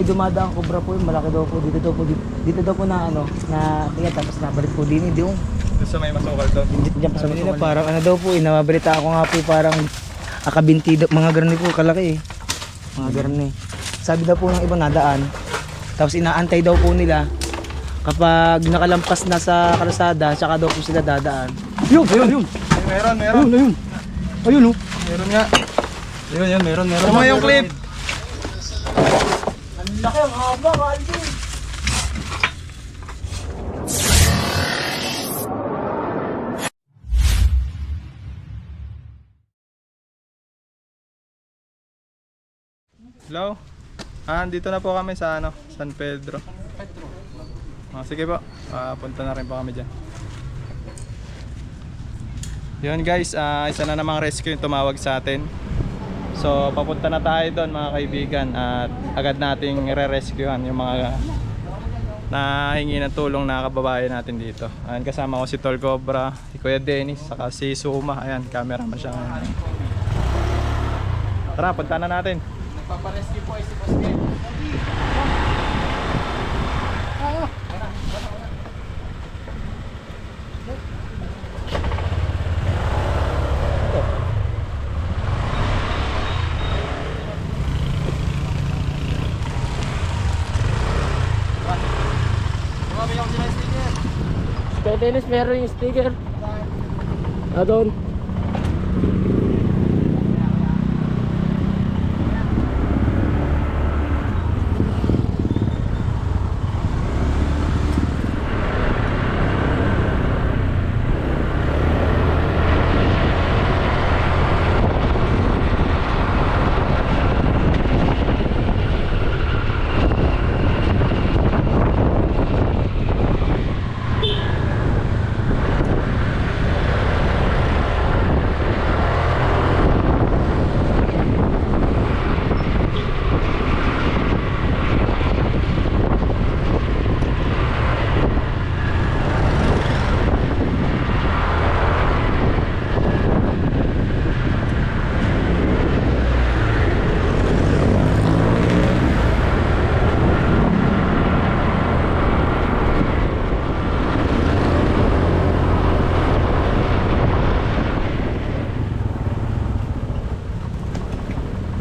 may dumadaang cobra po yun, malaki daw po. Dito daw po na ano, na tingnan tapos nabalik po din hindi yung. Gusto may masukal to. Diyan pa sa nila parang ano daw po, nababalita ako nga po parang akabinti mga ganun po kalaki eh. Mga ganun eh. Sabi daw po ng ibang nadaan. Tapos inaantay daw po nila kapag nakalampas na sa kalsada, saka daw po sila dadaan. Ayun. Meron. Ayun oh. Meron nga. Meron. Tama yung clip. Ang laki, ang haba, Alvin. Hello? Dito na po kami sa San Pedro. Sige po, punta na rin po kami dyan. Yun guys, isa na namang rescue yung tumawag sa atin. So papunta na tayo doon mga kaibigan at agad nating re-rescuehan yung mga nahingi ng tulong na kababayan natin dito. Ayan, kasama ko si Tol Cobra, si Kuya Dennis, saka si Suma. Ayan, cameraman siya. Tara, punta na natin. Nagpaparescue po ay si Boss Ken. Kaya Dennis, meron yung sticker. Doon.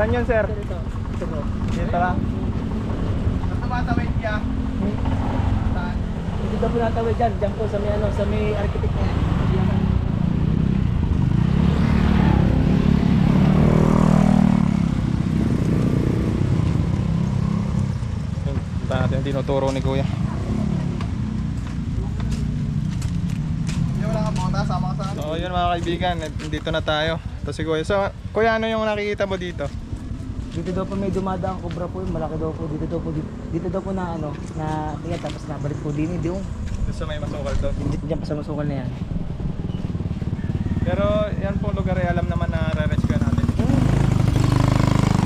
Saan yun, sir? Dito po. Dito lang. Basta matawid ka. Saan? Hindi daw po natawid dyan. Dyan po sa may ano, sa may architect na. Punta natin yung tinuturo ni Kuya. Hindi wala ka pumunta, sama ka sa So yun mga kaibigan, dito na tayo. Ito si Kuya. So Kuya, ano yung nakikita mo dito? Dito daw po may dumadaang cobra po yun, malaki daw po. Dito daw po na ano, na tingnan tapos nabalik po din hindi yung. Gusto may masukal to. Diyan pa sa masukal na yan. Pero yan po lugar ay alam naman na re-rescue natin.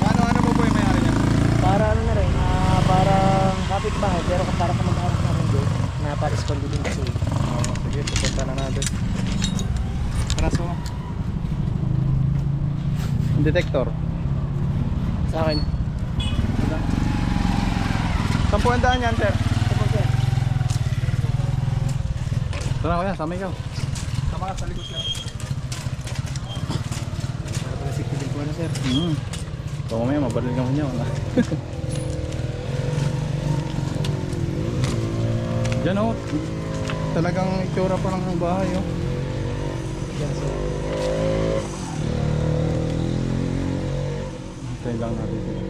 Ano po yung may-ari niya? Para ano na rin, parang kapitbahay pero para sa mag-anak namin doon na pa-escondo din kasi. Sige, pupunta na natin. Traso. Detector. Sa akin. Saan po ang daan yan, sir? Ito po sir. Tara Kuya, sama ikaw. Sama ka sa likod lang. Para pala safety din po ano sir. So kumaya, mabalil ka mo niya. Diyan o. Talagang itsura pa lang ng bahay o. Yan sir. Hintayin lang natin sila.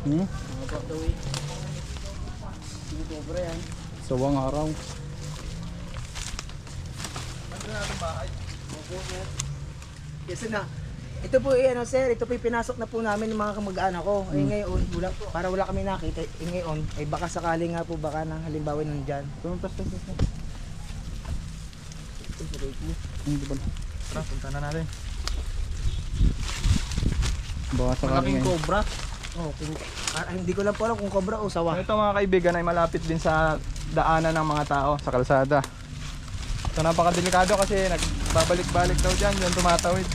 Mga paktaway. Hindi cobra yan. Sawang araw. Opo sir. Yes na. Ito po ano sir, ito po pinasok na po namin ng mga kamag-anak ko. Eh ngayon, para wala kami nakita, ngayon, ay baka sakali nga po baka nang halimbawa nandyan. Tumpas. Hindi ba? Tara, punta na natin. Baka sakaling ngayon. Cobra. Oh, hindi ko lang po alam kung cobra o sawa. Ito mga kaibigan ay malapit din sa daanan ng mga tao sa kalsada. So napakadelikado kasi nagbabalik-balik daw dyan, yung tumatawid.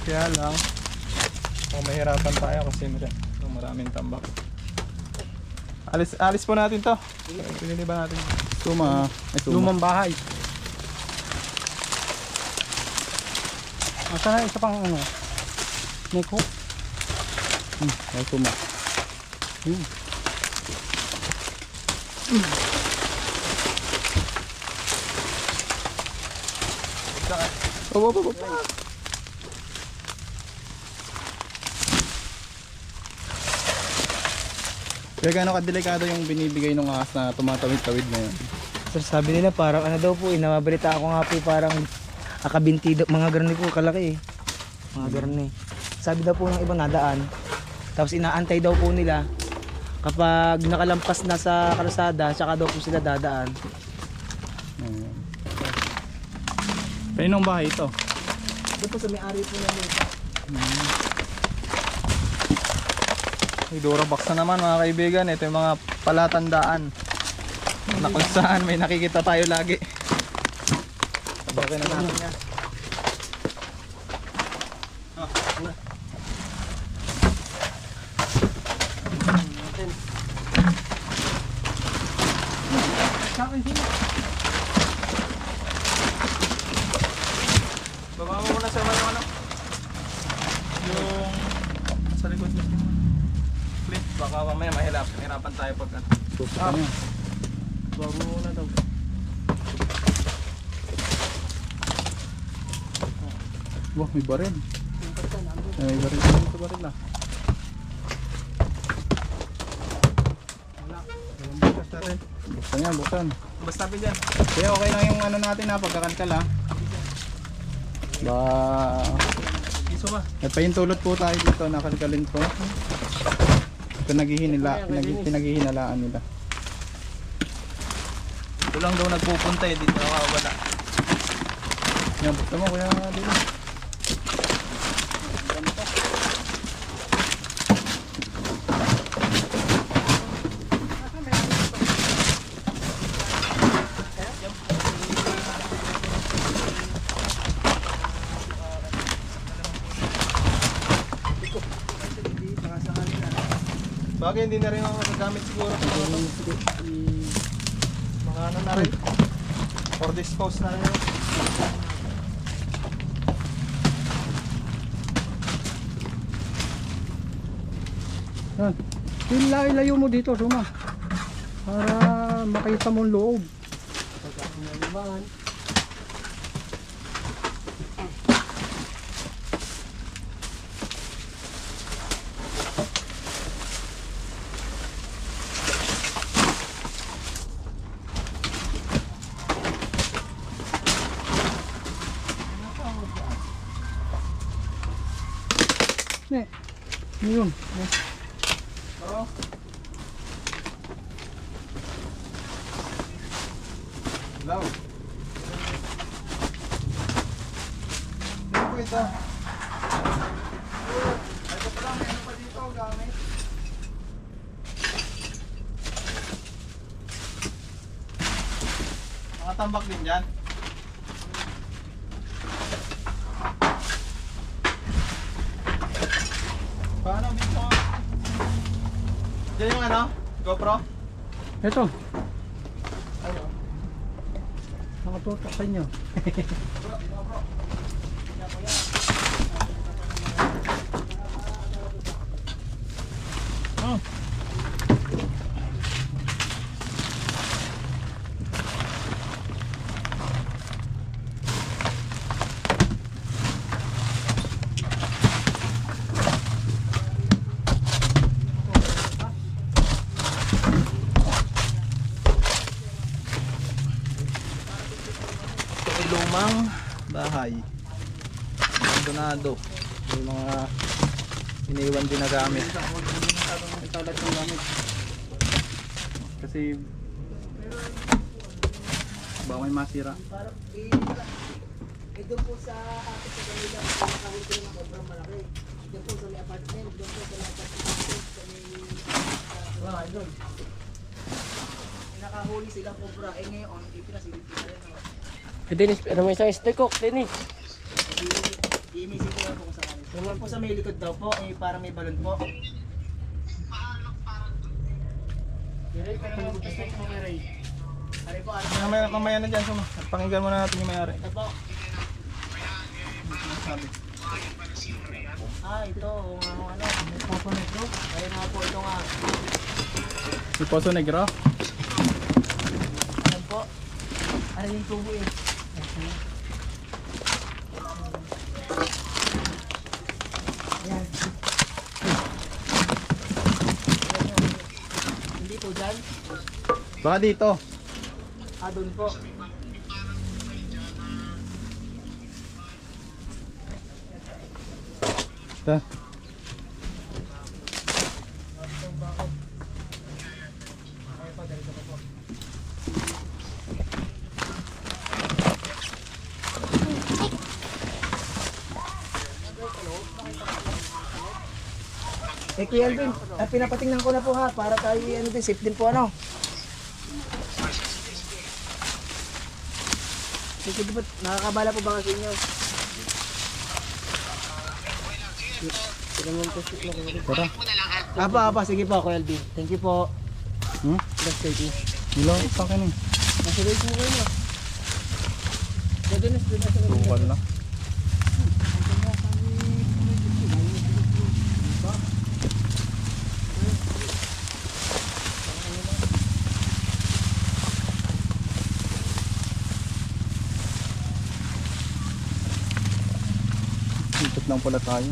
Kaya lang, mahirapan tayo kasi maraming tambak. Alis po natin to. Pinili ba natin? Suma. Lumang bahay. Asa isa pang ano? Neko. Ay, suma. Oh. Kaya gaano kadelikado yung binibigay ng ahas na tumatawid-tawid na yun? Sir, sabi nila parang ano daw po, nababalita ako nga po parang akabinti daw, mga garni po kalaki mga garni. Sabi daw po ng ibang nadaan, tapos inaantay daw po nila kapag nakalampas na sa kalsada, saka daw po sila dadaan. Kaninong bahay ito? Doon po sa may-ari po ng lupa. May Durabox na naman mga kaibigan. Ito yung mga palatandaan na kung saan may nakikita tayo lagi. Tabakin na natin yan. Baba mo muna sa yung ano? Yung sa likod mo. Flip, baka mamaya mahirapan tayo pag baba mo muna daw. Wah, may baril. May baril sa baril na. Buksan yan, buksan. Basta pa dyan. Kaya okay lang yung ano natin na pagkakantal ha. Ba... Iso ba? At pahintulot po tayo dito, nakalkalin po. Ito pinaghihinalaan nila. Ito lang daw nagpupunta eh, dito nakawala. Yan, buksan mo kuya dito. Bagay hindi na rin ako nagagamit siguro. Mga ano na rin. Or dispose na rin. Yan. Ilayo mo dito, Suma. Para makita mo ang loob. Ne. Yun. Oo. Hello. Ano po ito? Ito pa lang, meron pa dito gamit. Mga tambak din dyan. Paano dito? Diyan yung ano? GoPro? Ito. Nakatutok sa inyo. Oh. Lumang bahay. Abandonado. May mga iniwan din na gamit. Italat ng gamit. Kasi baka may masira. Doon po sa atin sa kanila, nakahuli ko ng sobrang malaki. Doon po sa may apartment, doon po sa may apartment, sa may doon. Nakahuli silang cobra. Ngayon, ipinasilip ko na rin. Dennis, ano may isang stick cook, Dennis? I-message ko lang kung saan. Yung po sa may likod daw po, eh, parang may balon po. Ray, kanina po gusto ko ng Ray. Ari po, Mamaya na dyan, Suma. Pakinggan muna natin yung may-ari. ito po. Sabi. Ito, ano, may poso nito. Ayun nga po, ito nga. Si Poso Negro. Ano po? Ano yung tubo eh? Ayan. Hindi po dyan. Baka dito. Doon po. Ito. Kuya Alvin, pinapatingnan ko na po ha, para tayo ano din, safe din po ano. Sige po, nakakabala po ba kasi inyo? Tara. Apa, sige po Kuya Alvin. Thank you po. That's it. Hello, pakin eh. Nasa rate mo kayo. Gano'n na sa Bukal na. Ikot lang pala tayo.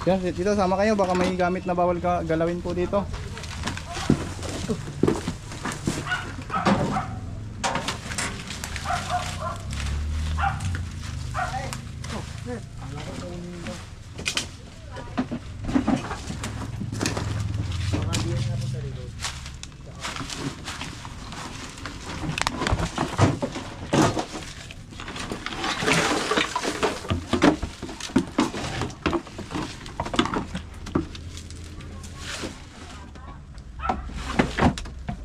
Yan, dito sama kayo, baka may gamit na bawal ka galawin po dito.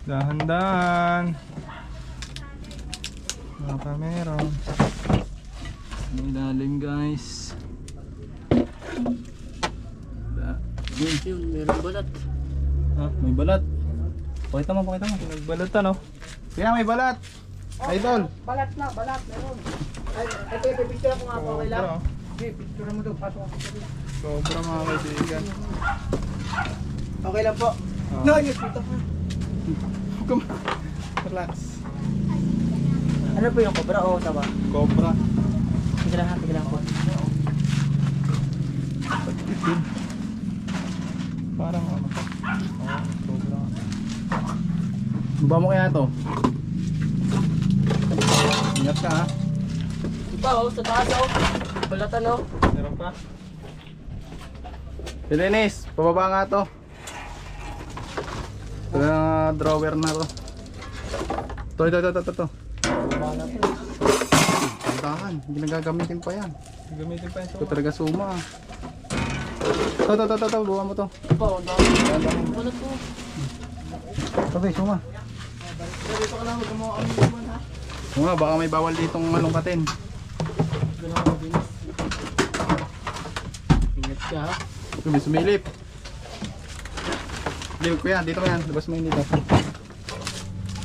Dahan-dahan. Mga kamera. May ilalim guys. Yun, meron balat. Ah, may balat. Pakita mo. Nagbalat ano? Kaya may balat. Idol. Balat na, meron. Ay, ito, picture ko nga po, okay lang? Sobra, oh. Okay, picture mo doon, pasok ako. Sobra mga kaibigan. Okay lang po. Oh. No, yung pito ka. Relax. Ano po yung cobra o tawa? Cobra. Sige lang po. Pagtitid. Parang ano. Cobra. Ba mo kaya to? Ingat ka ha. Iba sa taas balatan Meron pa. Si Dennis, pababa nga to. Drawer na to. Ito. Tantahan, hindi nagagamitin pa yan. Gamitin pa yan Oh. ito talaga suma. Ito, buha mo to. Iba, ang dami. Balat po. Sabi, suma. Dito ka lang, huwag mo ang naman ha. Oo nga, baka may bawal ditong malungkatin. Ganun ako, Dennis. Ingat ka ha. Sumilip. Hindi, kuya, dito ka yan. Labas mo yun dito.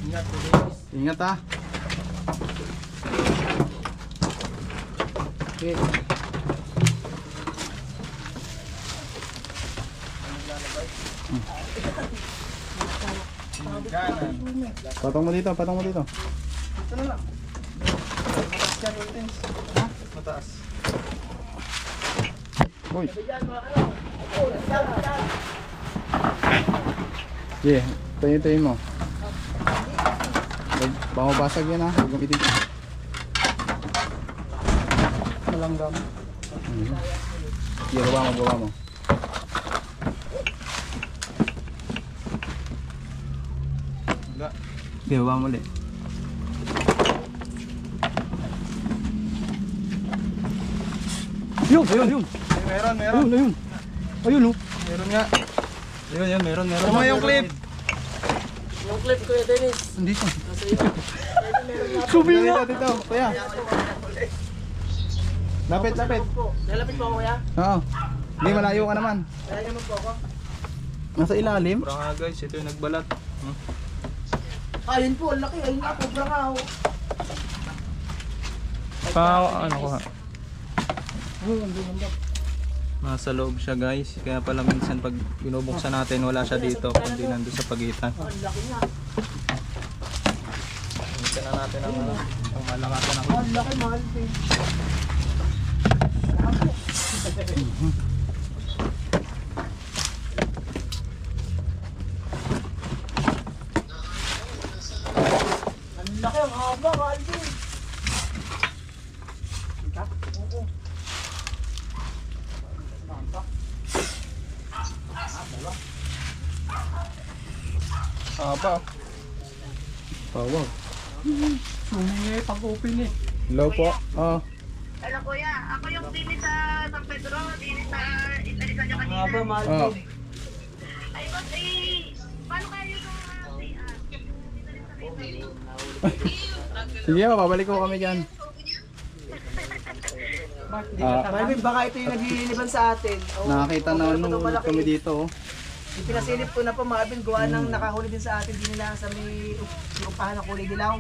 Ingat po, Dennis. Ingat ha. Okay. Patong mo dito. Ito na lang. Mataas. Uy. Diyan, mga ano. Diyan. Yeah, tayo mo. Baka mabasag yan ha. Huwag mong itig. Malanggam. Yeah, baba mo. Wala. Yeah, baba mo ulit. Yun. Meron. Ayun oh. Meron nga. Ayun, meron. Tama yung clip. Yung clip ko Dennis. Nandito. Nasa iyo. Suminga. Dito, kuya. Lapit. Lalapit po ako kuya. Oo. Hindi, malayo ka naman. Kaya naman po ako. Nasa ilalim. Bro nga guys, ito yung nagbalat. Ayun po, ang laki. Ayun nga po, nga ako. Ano ko ha? Nasa loob siya guys. Kaya pala minsan pag binubuksan natin wala siya dito. Kundi nandun sa pagitan. Ang laki nga. Minsan na natin ang malakasan ako. Ang laki, mahal po. Ang laki, ang haba, mahal po. Oo. Apa? Tawag. Suminga pag-open eh. Hello po. Oo. Hello kuya, ako yung dini sa San Pedro, dini sa Italisan nyo Ang kanina. haba, mahal Oo. po. Ay, boss, paano kaya yung Sige, babalik ko kami dyan. Mahal po, baka ito yung nagliliban sa atin. Oo. Nakakita na Ito nung malaki. kami dito. Yung pinasilip ko na po, Marvin, gawa ng nakahuli din sa atin. Di nila sa may upahan ng kulay dilaw.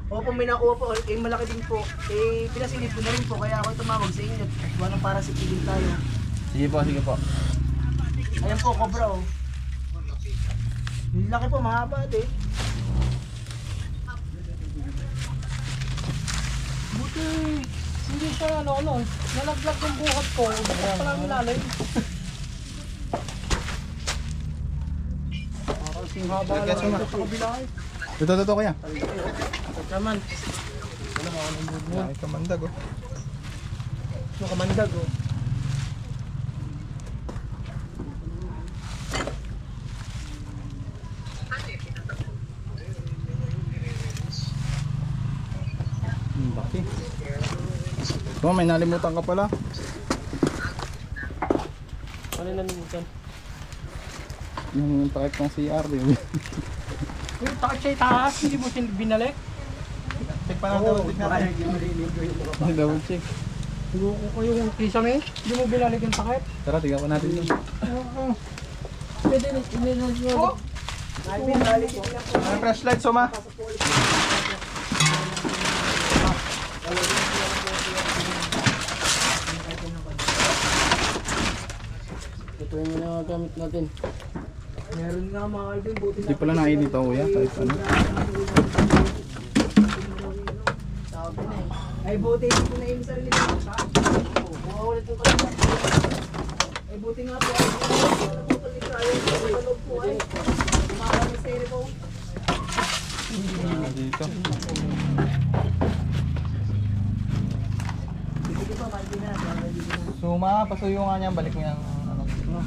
Opo, may nakuha po. Eh, malaki din po. Eh, pinasilip ko na rin po. Kaya ako tumawag sa inyo. Gawa ng para sipilin tayo. Sige po. Ayan po, cobra oh. Ang laki po, mahaba din. Buti, hindi siya nalaglag ng buhat ko. Bakit pala nilalay? Kasing haba Lagyan lang suma. ito sa kabila eh. Dito kuya. Naman. Ay, kamandag oh. Yung kamandag oh. Baki. Oh, may nalimutan ka pala. Ano nalimutan? Yung takip ng CR din. Yung takot siya itaas, hindi mo binalik. Check pa natin. Double check. Loko ko yung kisame, hindi mo binalik yung takip. Tara, tingnan ko natin yun. Pwede na Oh! Marvin, balik ko lang po. May flashlight, Soma. Ito yung ginagamit natin. Meron nga mga Alvin, buti Hindi pala nakainit ako kuya. Kahit ano. Sabi na eh. Ay buti hindi ko na yung sarili ko. Buha ulit po kasi. Ay buti nga po. Ay naputol dito. Ayaw ko sa loob po ay. Kumakang styrofoam. Dito. Sige pa, Marvin na. Suma, pasuyo nga niyan. Balik mo yung ano.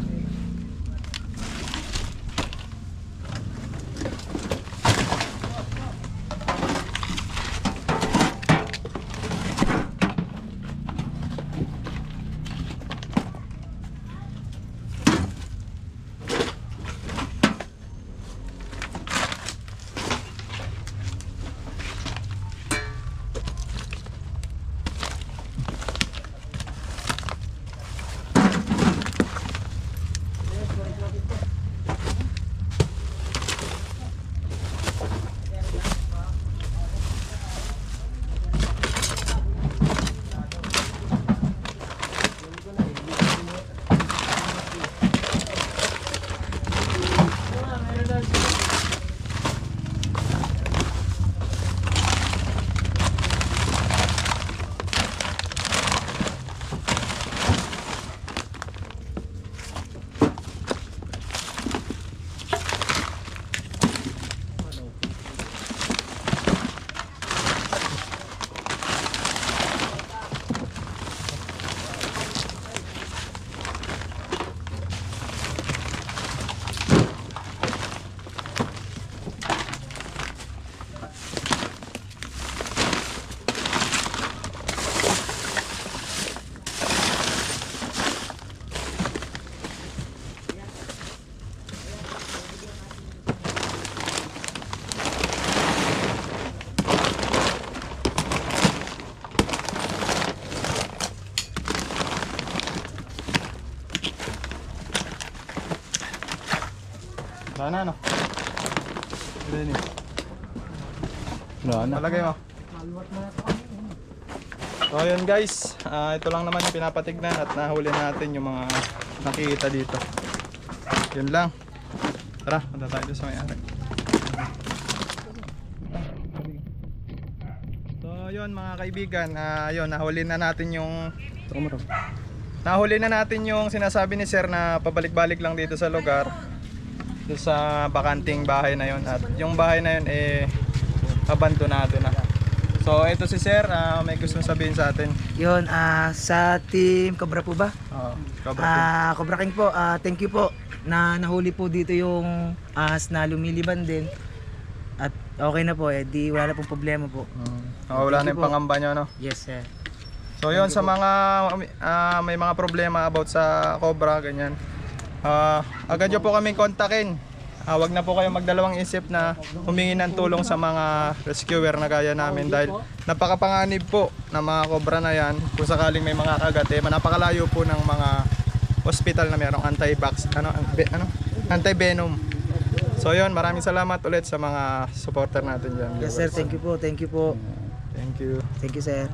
Wala na, no? Wala na. Palagay mo. So ayun guys, ito lang naman yung pinapatignan at nahuli natin yung mga nakikita dito. Yun lang. Tara, punta tayo doon sa may-ari. So yun mga kaibigan, yun, nahuli na natin yung sinasabi ni sir na pabalik-balik lang dito sa lugar, doon sa bakanting bahay na yun, at yung bahay na yun abandonado na. So ito si sir, may gusto sabihin sa atin. Yun, sa team Cobra po ba? Cobra Cobra King po, thank you po na nahuli po dito yung ahas na lumiliban din. At okay na po, di wala pong problema po. Wala na yung pangamba nyo, no? Yes sir. So yun, sa mga may mga problema about sa Cobra, ganyan, agad nyo po kaming kontakin. Wag na po kayong magdalawang isip na humingi ng tulong sa mga rescuer na gaya namin, dahil napakapanganib po ng mga Cobra na yan. Kung sakaling may mga kagat, napakalayo po ng mga hospital na mayroong anti-venom. So yun, maraming salamat ulit sa mga supporter natin dyan. Yes sir, thank you po. Thank you. Thank you sir.